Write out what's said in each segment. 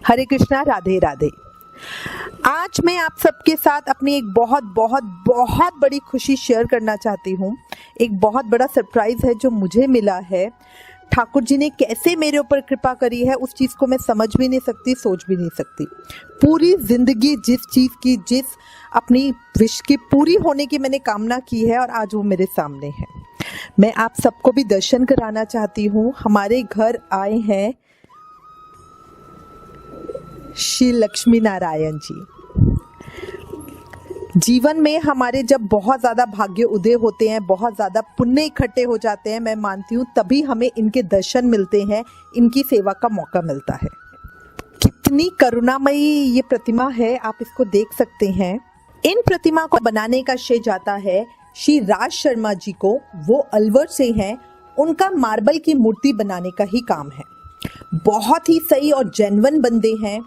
हरे कृष्णा, राधे राधे। आज मैं आप सबके साथ अपनी एक बहुत बहुत बहुत बड़ी खुशी शेयर करना चाहती हूँ। एक बहुत बड़ा सरप्राइज है जो मुझे मिला है। ठाकुर जी ने कैसे मेरे ऊपर कृपा करी है उस चीज़ को मैं समझ भी नहीं सकती, सोच भी नहीं सकती। पूरी जिंदगी जिस चीज़ की, जिस अपनी विश की पूरी होने की मैंने कामना की है और आज वो मेरे सामने है। मैं आप सबको भी दर्शन कराना चाहती हूँ। हमारे घर आए हैं श्री लक्ष्मी नारायण जी। जीवन में हमारे जब बहुत ज़्यादा भाग्य उदय होते हैं, बहुत ज़्यादा पुण्य इकट्ठे हो जाते हैं, मैं मानती हूँ तभी हमें इनके दर्शन मिलते हैं, इनकी सेवा का मौका मिलता है। कितनी करुणामयी ये प्रतिमा है, आप इसको देख सकते हैं। इन प्रतिमा को बनाने का श्रेय जाता है श्री राज शर्मा जी को। वो अलवर से हैं। उनका मार्बल की मूर्ति बनाने का ही काम है। बहुत ही सही और जेन्युइन बंदे हैं।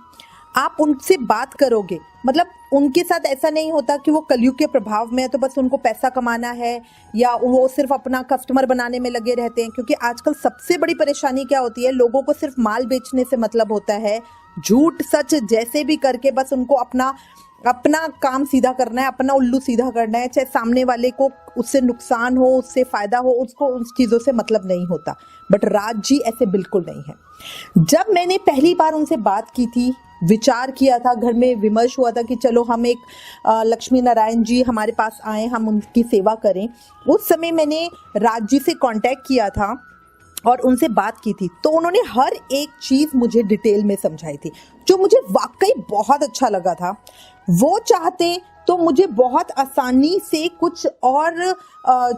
आप उनसे बात करोगे, मतलब उनके साथ ऐसा नहीं होता कि वो कलयुग के प्रभाव में है तो बस उनको पैसा कमाना है या वो सिर्फ अपना कस्टमर बनाने में लगे रहते हैं। क्योंकि आजकल सबसे बड़ी परेशानी क्या होती है, लोगों को सिर्फ माल बेचने से मतलब होता है। झूठ सच जैसे भी करके बस उनको अपना काम सीधा करना है, अपना उल्लू सीधा करना है। चाहे सामने वाले को उससे नुकसान हो, उससे फायदा हो, उसको उस चीज़ों से मतलब नहीं होता। बट राज जी ऐसे बिल्कुल नहीं है। जब मैंने पहली बार उनसे बात की थी, विचार किया था, घर में विमर्श हुआ था कि चलो हम एक लक्ष्मी नारायण जी हमारे पास आए, हम उनकी सेवा करें। उस समय मैंने राज जी से कांटेक्ट किया था और उनसे बात की थी। तो उन्होंने हर एक चीज़ मुझे डिटेल में समझाई थी, जो मुझे वाकई बहुत अच्छा लगा था। वो चाहते तो मुझे बहुत आसानी से कुछ और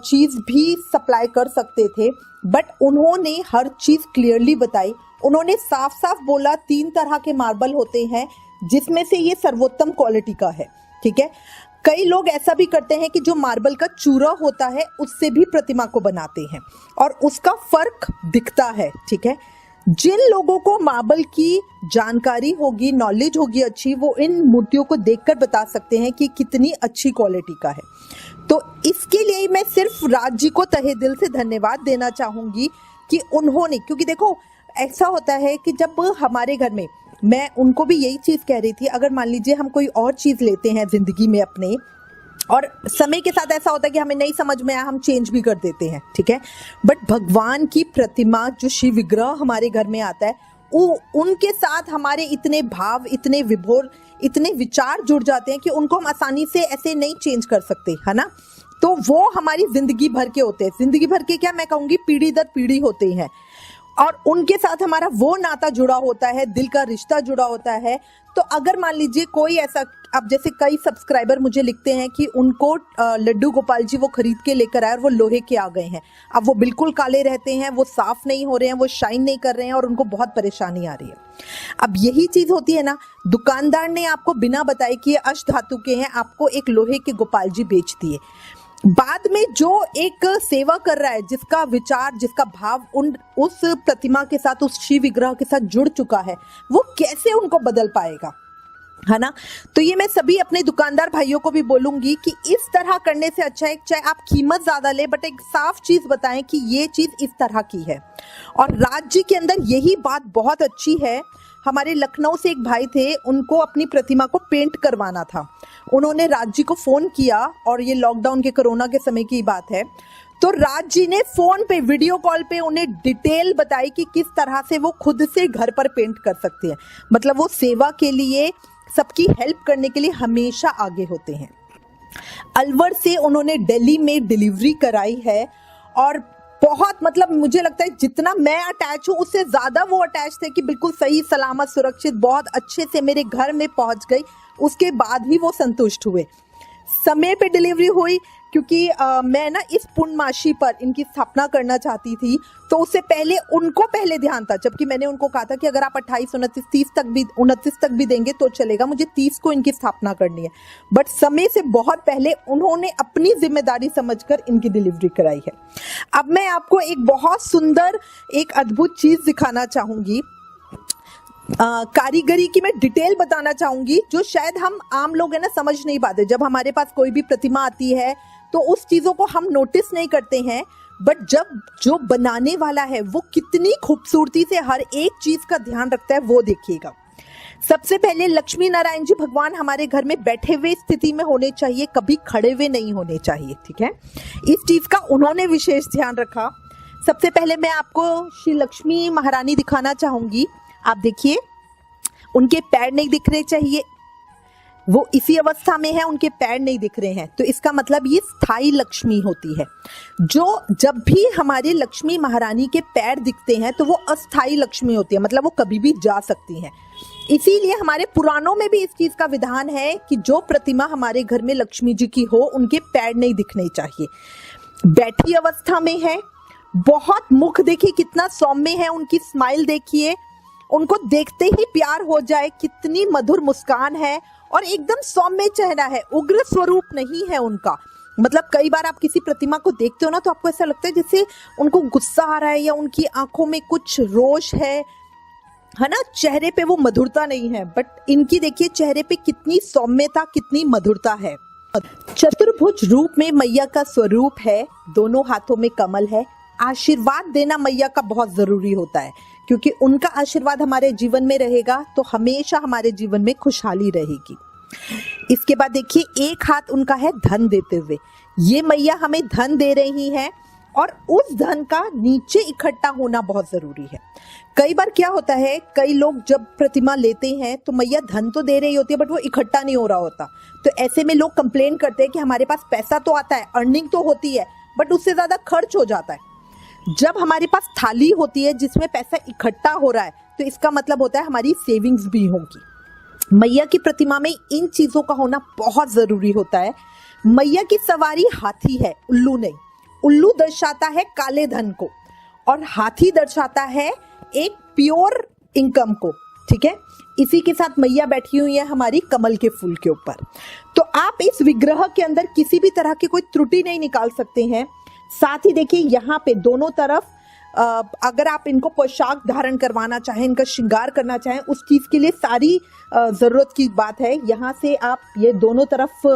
चीज़ भी सप्लाई कर सकते थे, बट उन्होंने हर चीज़ क्लियरली बताई। उन्होंने साफ साफ बोला 3 तरह के मार्बल होते हैं, जिसमें से ये सर्वोत्तम क्वालिटी का है। ठीक है, कई लोग ऐसा भी करते हैं कि जो मार्बल का चूरा होता है उससे भी प्रतिमा को बनाते हैं और उसका फर्क दिखता है। ठीक है, जिन लोगों को मार्बल की जानकारी होगी, नॉलेज होगी अच्छी, वो इन मूर्तियों को देखकर बता सकते हैं कि कितनी अच्छी क्वालिटी का है। तो इसके लिए मैं सिर्फ राज जी को तहे दिल से धन्यवाद देना चाहूंगी कि उन्होंने, क्योंकि देखो ऐसा होता है कि जब हमारे घर में, मैं उनको भी यही चीज़ कह रही थी, अगर मान लीजिए हम कोई और चीज़ लेते हैं ज़िंदगी में अपने, और समय के साथ ऐसा होता है कि हमें नहीं समझ में आया, हम चेंज भी कर देते हैं। ठीक है, बट भगवान की प्रतिमा, जो शिव विग्रह हमारे घर में आता है, उनके साथ हमारे इतने भाव, इतने विभोर, इतने विचार जुड़ जाते हैं कि उनको हम आसानी से ऐसे नहीं चेंज कर सकते, है ना। तो वो हमारी जिंदगी भर के होते हैं। जिंदगी भर के क्या, मैं कहूँगी पीढ़ी दर पीढ़ी होते हैं, और उनके साथ हमारा वो नाता जुड़ा होता है, दिल का रिश्ता जुड़ा होता है। तो अगर मान लीजिए कोई ऐसा, अब जैसे कई सब्सक्राइबर मुझे लिखते हैं कि उनको लड्डू गोपाल जी वो खरीद के लेकर आए और वो लोहे के आ गए हैं, अब वो बिल्कुल काले रहते हैं, वो साफ नहीं हो रहे हैं, वो शाइन नहीं कर रहे हैं और उनको बहुत परेशानी आ रही है। अब यही चीज होती है ना, दुकानदार ने आपको बिना बताए कि ये अष्ट धातु के हैं, आपको एक लोहे के गोपाल जी बेच दिए। बाद में जो एक सेवा कर रहा है, जिसका विचार, जिसका भाव उस प्रतिमा के साथ, उस शिव विग्रह के साथ जुड़ चुका है, वो कैसे उनको बदल पाएगा, है ना। तो ये मैं सभी अपने दुकानदार भाइयों को भी बोलूंगी कि इस तरह करने से अच्छा है, चाहे आप कीमत ज्यादा ले, बट एक साफ चीज बताएं कि ये चीज इस तरह की है। और राज जी के अंदर यही बात बहुत अच्छी है। हमारे लखनऊ से एक भाई थे, उनको अपनी प्रतिमा को पेंट करवाना था। उन्होंने राज जी को फोन किया, और ये लॉकडाउन के, कोरोना के समय की बात है। तो राज जी ने फोन पे, वीडियो कॉल पे उन्हें डिटेल बताई कि किस तरह से वो खुद से घर पर पेंट कर सकते हैं। मतलब वो सेवा के लिए, सबकी हेल्प करने के लिए हमेशा आगे होते हैं। अलवर से उन्होंने दिल्ली में डिलीवरी कराई है, और बहुत, मतलब मुझे लगता है जितना मैं अटैच हूँ उससे ज्यादा वो अटैच थे कि बिल्कुल सही सलामत सुरक्षित बहुत अच्छे से मेरे घर में पहुंच गई। उसके बाद ही वो संतुष्ट हुए। समय पे डिलीवरी हुई, क्योंकि मैं ना इस पूर्णमासी पर इनकी स्थापना करना चाहती थी, तो उससे पहले उनको पहले ध्यान था। जबकि मैंने उनको कहा था कि अगर आप 28, 29, 29 तक भी देंगे तो चलेगा, मुझे 30 को इनकी स्थापना करनी है। बट समय से बहुत पहले उन्होंने अपनी जिम्मेदारी समझकर इनकी डिलीवरी कराई है। अब मैं आपको एक बहुत सुंदर, एक अद्भुत चीज दिखाना चाहूंगी। कारीगरी की मैं डिटेल बताना चाहूंगी, जो शायद हम आम लोग है ना समझ नहीं पाते। जब हमारे पास कोई भी प्रतिमा आती है तो उस चीजों को हम नोटिस नहीं करते हैं, बट जब जो बनाने वाला है वो कितनी खूबसूरती से हर एक चीज का ध्यान रखता है, वो देखिएगा। सबसे पहले लक्ष्मी नारायण जी भगवान हमारे घर में बैठे हुए स्थिति में होने चाहिए, कभी खड़े हुए नहीं होने चाहिए। ठीक है, इस चीज का उन्होंने विशेष ध्यान रखा। सबसे पहले मैं आपको श्री लक्ष्मी महारानी दिखाना चाहूंगी। आप देखिए, उनके पैर नहीं दिख रहे चाहिए, वो इसी अवस्था में है, उनके पैर नहीं दिख रहे हैं, तो इसका मतलब ये स्थायी लक्ष्मी होती है। जो जब भी हमारे लक्ष्मी महारानी के पैर दिखते हैं तो वो अस्थायी लक्ष्मी होती है, मतलब वो कभी भी जा सकती हैं। इसीलिए हमारे पुराणों में भी इस चीज का विधान है कि जो प्रतिमा हमारे घर में लक्ष्मी जी की हो उनके पैर नहीं दिखने चाहिए। बैठी अवस्था में है, बहुत मुख देखिए कितना सौम्य है, उनकी स्माइल देखिए, उनको देखते ही प्यार हो जाए, कितनी मधुर मुस्कान है और एकदम सौम्य चेहरा है, उग्र स्वरूप नहीं है उनका। मतलब कई बार आप किसी प्रतिमा को देखते हो ना तो आपको ऐसा लगता है जैसे उनको गुस्सा आ रहा है या उनकी आंखों में कुछ रोष है ना, चेहरे पे वो मधुरता नहीं है। बट इनकी देखिए चेहरे पे कितनी सौम्यता, कितनी मधुरता है। चतुर्भुज रूप में मैया का स्वरूप है, दोनों हाथों में कमल है। आशीर्वाद देना मैया का बहुत जरूरी होता है, क्योंकि उनका आशीर्वाद हमारे जीवन में रहेगा तो हमेशा हमारे जीवन में खुशहाली रहेगी। इसके बाद देखिए, एक हाथ उनका है धन देते हुए, ये मैया हमें धन दे रही हैं और उस धन का नीचे इकट्ठा होना बहुत जरूरी है। कई बार क्या होता है, कई लोग जब प्रतिमा लेते हैं तो मैया धन तो दे रही होती है बट वो इकट्ठा नहीं हो रहा होता, तो ऐसे में लोग कंप्लेन करते हैं कि हमारे पास पैसा तो आता है, अर्निंग तो होती है, बट उससे ज्यादा खर्च हो जाता है। जब हमारे पास थाली होती है जिसमें पैसा इकट्ठा हो रहा है तो इसका मतलब होता है हमारी सेविंग्स भी होंगी। मैया की प्रतिमा में इन चीजों का होना बहुत जरूरी होता है। मैया की सवारी हाथी है, उल्लू नहीं। उल्लू दर्शाता है काले धन को और हाथी दर्शाता है एक प्योर इनकम को। ठीक है, इसी के साथ मैया बैठी हुई है हमारी कमल के फूल के ऊपर। तो आप इस विग्रह के अंदर किसी भी तरह की कोई त्रुटि नहीं निकाल सकते हैं। साथ ही देखिए, यहाँ पे दोनों तरफ अगर आप इनको पोशाक धारण करवाना चाहें, इनका श्रृंगार करना चाहें, उस चीज के लिए सारी जरूरत की बात है। यहाँ से आप ये दोनों तरफ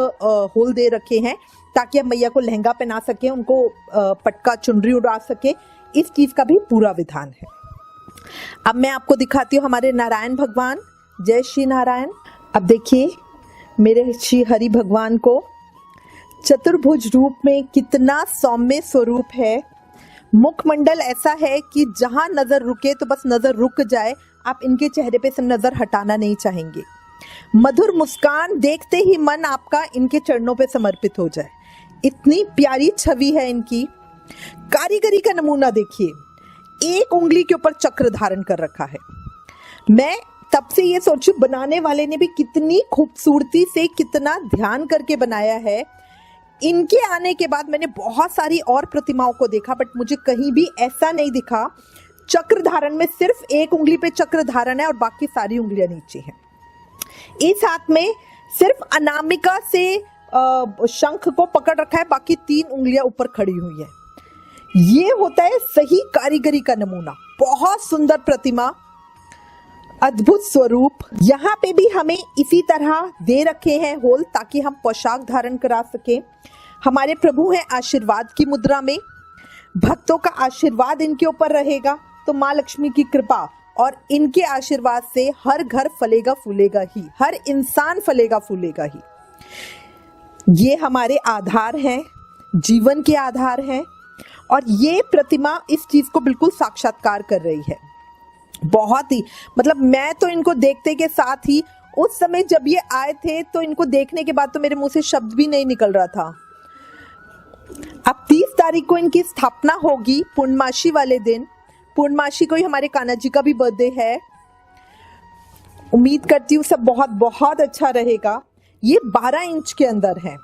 होल दे रखे हैं ताकि आप मैया को लहंगा पहना सके, उनको पटका चुनरी उड़ा सके, इस चीज का भी पूरा विधान है। अब मैं आपको दिखाती हूँ हमारे नारायण भगवान। जय श्री नारायण। अब देखिए मेरे श्री हरि भगवान को चतुर्भुज रूप में कितना सौम्य स्वरूप है। मुखमंडल ऐसा है कि जहां नजर रुके तो बस नजर रुक जाए, आप इनके चेहरे पे से नजर हटाना नहीं चाहेंगे। मधुर मुस्कान देखते ही मन आपका इनके चरणों पे समर्पित हो जाए, इतनी प्यारी छवि है इनकी। कारीगरी का नमूना देखिए, एक उंगली के ऊपर चक्र धारण कर रखा है। मैं तब से ये सोचूं बनाने वाले ने भी कितनी खूबसूरती से, कितना ध्यान करके बनाया है। इनके आने के बाद मैंने बहुत सारी और प्रतिमाओं को देखा बट मुझे कहीं भी ऐसा नहीं दिखा। चक्र धारण में सिर्फ एक उंगली पे चक्र धारण है और बाकी सारी उंगलियां नीचे हैं। इस हाथ में सिर्फ अनामिका से शंख को पकड़ रखा है, बाकी 3 उंगलियां ऊपर खड़ी हुई है। ये होता है सही कारीगरी का नमूना। बहुत सुंदर प्रतिमा, अद्भुत स्वरूप। यहाँ पे भी हमें इसी तरह दे रखे हैं होल ताकि हम पोशाक धारण करा सकें। हमारे प्रभु हैं आशीर्वाद की मुद्रा में, भक्तों का आशीर्वाद इनके ऊपर रहेगा तो माँ लक्ष्मी की कृपा और इनके आशीर्वाद से हर घर फलेगा फूलेगा ही, हर इंसान फलेगा फूलेगा ही। ये हमारे आधार हैं, जीवन के आधार हैं और ये प्रतिमा इस चीज को बिल्कुल साक्षात्कार कर रही है। बहुत ही, मतलब मैं तो इनको देखते के साथ ही, उस समय जब ये आए थे तो इनको देखने के बाद तो मेरे मुंह से शब्द भी नहीं निकल रहा था। अब 30 तारीख को इनकी स्थापना होगी, पूर्णमासी वाले दिन। पूर्णमासी को ही हमारे कान्हा जी का भी बर्थडे है। उम्मीद करती हूँ सब बहुत बहुत अच्छा रहेगा। ये 12 इंच के अंदर है।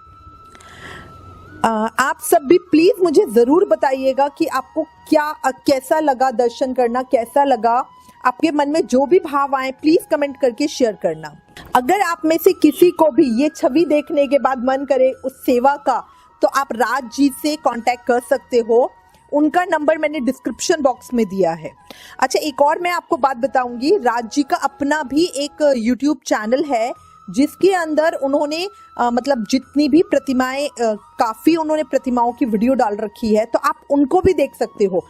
आप सब भी प्लीज मुझे जरूर बताइएगा कि आपको कैसा लगा दर्शन करना, कैसा लगा, आपके मन में जो भी भाव आए प्लीज कमेंट करके शेयर करना। अगर आप में से किसी को भी ये छवि देखने के बाद मन करे उस सेवा का, तो आप राज जी से कांटेक्ट कर सकते हो। उनका नंबर मैंने डिस्क्रिप्शन बॉक्स में दिया है। अच्छा, एक और मैं आपको बात बताऊंगी, राज जी का अपना भी एक यूट्यूब चैनल है, जिसके अंदर उन्होंने मतलब जितनी भी प्रतिमाएं, काफी उन्होंने प्रतिमाओं की वीडियो डाल रखी है, तो आप उनको भी देख सकते हो।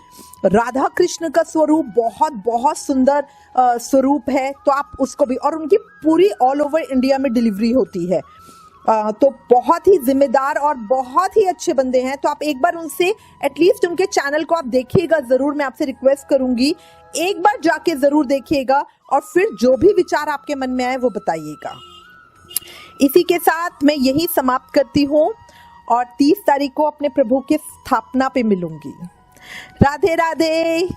राधा कृष्ण का स्वरूप बहुत बहुत सुंदर स्वरूप है, तो आप उसको भी, और उनकी पूरी ऑल ओवर इंडिया में डिलीवरी होती है। तो बहुत ही जिम्मेदार और बहुत ही अच्छे बंदे हैं। तो आप एक बार उनसे एटलीस्ट उनके चैनल को आप देखिएगा जरूर, मैं आपसे रिक्वेस्ट करूंगी एक बार जाके जरूर देखिएगा, और फिर जो भी विचार आपके मन में आए वो बताइएगा। इसी के साथ मैं यही समाप्त करती हूँ और 30 तारीख को अपने प्रभु के स्थापना पे मिलूंगी। राधे राधे।